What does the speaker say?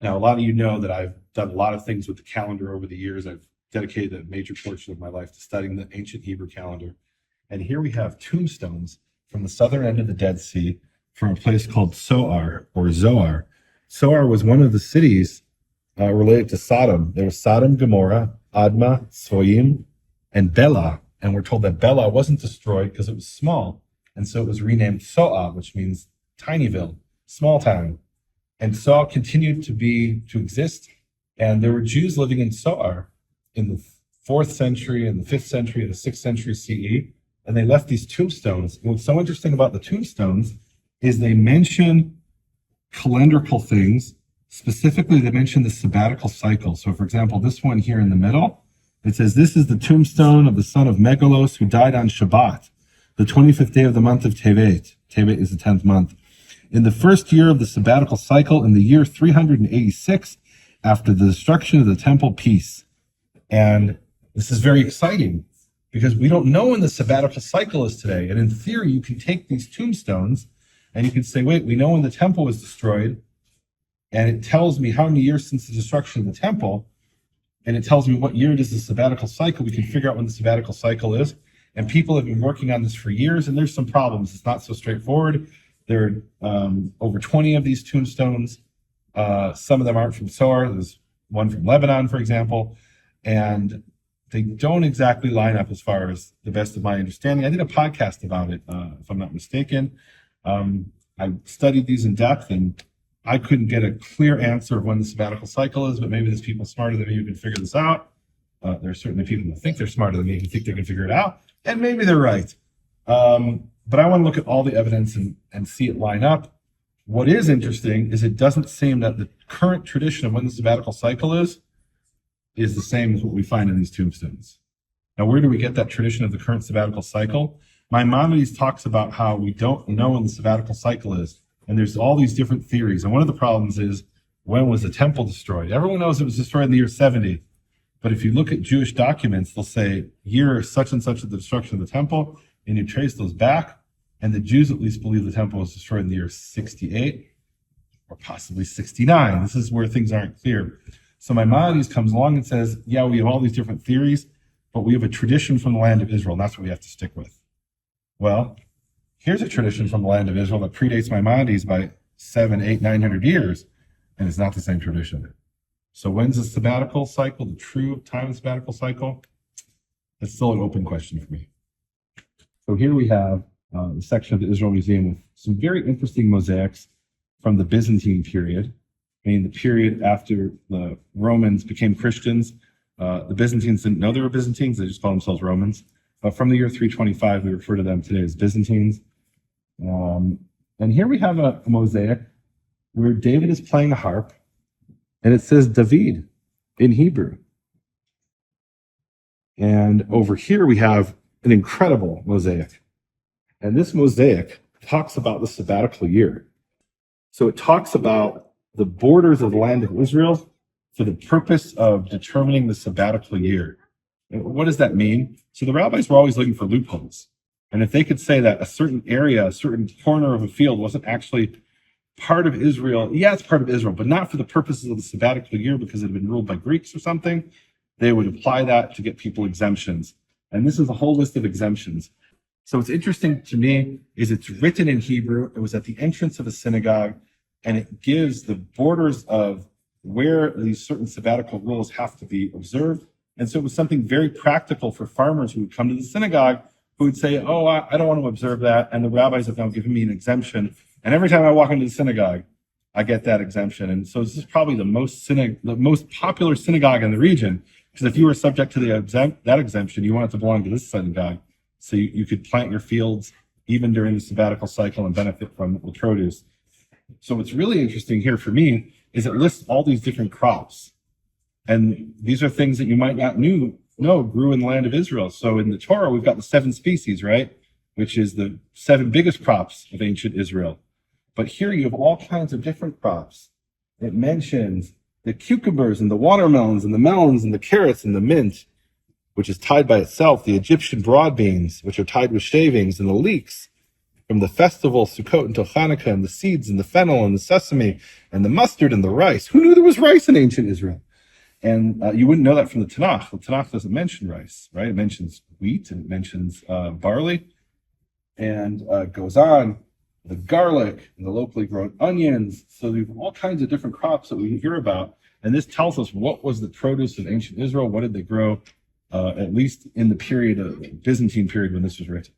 Now, a lot of you know that I've done a lot of things with the calendar over the years. I've dedicated a major portion of my life to studying the ancient Hebrew calendar. And here we have tombstones from the southern end of the Dead Sea from a place called Zoar or Zoar. Zoar was one of the cities related to Sodom. There was Sodom, Gomorrah, Admah, Soim, and Bela. And we're told that Bela wasn't destroyed because it was small. And so it was renamed Soa, which means tinyville, small town. And Zoar continued to exist. And there were Jews living in Zoar in the 4th century and the 5th century and the 6th century CE. And they left these tombstones. And what's so interesting about the tombstones is they mention calendrical things. Specifically, they mention the sabbatical cycle. So, for example, this one here in the middle, it says, "This is the tombstone of the son of Megalos who died on Shabbat, the 25th day of the month of Tevet." Tevet is the 10th month. "In the first year of the sabbatical cycle, in the year 386, after the destruction of the temple piece." And this is very exciting because we don't know when the sabbatical cycle is today. And in theory, you can take these tombstones and you can say, wait, we know when the temple was destroyed. And it tells me how many years since the destruction of the temple. And it tells me what year it is the sabbatical cycle. We can figure out when the sabbatical cycle is. And people have been working on this for years. And there's some problems. It's not so straightforward. There are over 20 of these tombstones. Some of them aren't from Zoar. There's one from Lebanon, for example. And they don't exactly line up as far as the best of my understanding. I did a podcast about it, if I'm not mistaken. I studied these in depth, and I couldn't get a clear answer of when the sabbatical cycle is, but maybe there's people smarter than me who can figure this out. There are certainly people who think they're smarter than me who think they can figure it out, and maybe they're right. But I want to look at all the evidence and see it line up. What is interesting is it doesn't seem that the current tradition of when the sabbatical cycle is the same as what we find in these tombstones. Now, where do we get that tradition of the current sabbatical cycle? Maimonides talks about how we don't know when the sabbatical cycle is, and there's all these different theories. And one of the problems is, when was the temple destroyed? Everyone knows it was destroyed in the year 70. But if you look at Jewish documents, they'll say year such and such of the destruction of the temple, and you trace those back, and the Jews at least believe the temple was destroyed in the year 68 or possibly 69. This is where things aren't clear. So Maimonides comes along and says, yeah, we have all these different theories, but we have a tradition from the land of Israel, and that's what we have to stick with. Well, here's a tradition from the land of Israel that predates Maimonides by 700, 800, 900 years, and it's not the same tradition. So when's the sabbatical cycle, the true time of the sabbatical cycle? That's still an open question for me. So here we have a section of the Israel Museum with some very interesting mosaics from the Byzantine period, meaning the period after the Romans became Christians. The Byzantines didn't know they were Byzantines, they just called themselves Romans. But from the year 325, we refer to them today as Byzantines. And here we have a mosaic where David is playing a harp, and it says David in Hebrew. And over here we have an incredible mosaic. And this mosaic talks about the sabbatical year. So it talks about the borders of the land of Israel for the purpose of determining the sabbatical year. And what does that mean? So the rabbis were always looking for loopholes. And if they could say that a certain area, a certain corner of a field wasn't actually part of Israel, yeah, it's part of Israel, but not for the purposes of the sabbatical year because it had been ruled by Greeks or something, they would apply that to get people exemptions. And this is a whole list of exemptions. So what's interesting to me is it's written in Hebrew. It was at the entrance of a synagogue, and it gives the borders of where these certain sabbatical rules have to be observed. And so it was something very practical for farmers who would come to the synagogue who would say, oh, I don't want to observe that. And the rabbis have now given me an exemption. And every time I walk into the synagogue, I get that exemption. And so this is probably the most popular synagogue in the region, because if you were subject to that exemption, you wanted to belong to this synagogue. So you could plant your fields even during the sabbatical cycle and benefit from the produce. So what's really interesting here for me is it lists all these different crops. And these are things that you might not know grew in the land of Israel. So in the Torah, we've got the 7 species, right? Which is the 7 biggest crops of ancient Israel. But here you have all kinds of different crops. It mentions the cucumbers and the watermelons and the melons and the carrots and the mint, which is tied by itself, the Egyptian broad beans, which are tied with shavings, and the leeks, from the festival, Sukkot until Hanukkah, and the seeds and the fennel and the sesame and the mustard and the rice. Who knew there was rice in ancient Israel? And you wouldn't know that from the Tanakh. The Tanakh doesn't mention rice, right? It mentions wheat and it mentions barley, and goes on, the garlic and the locally grown onions. So there's all kinds of different crops that we can hear about. And this tells us what was the produce of ancient Israel, what did they grow, at least in the period of Byzantine period when this was written.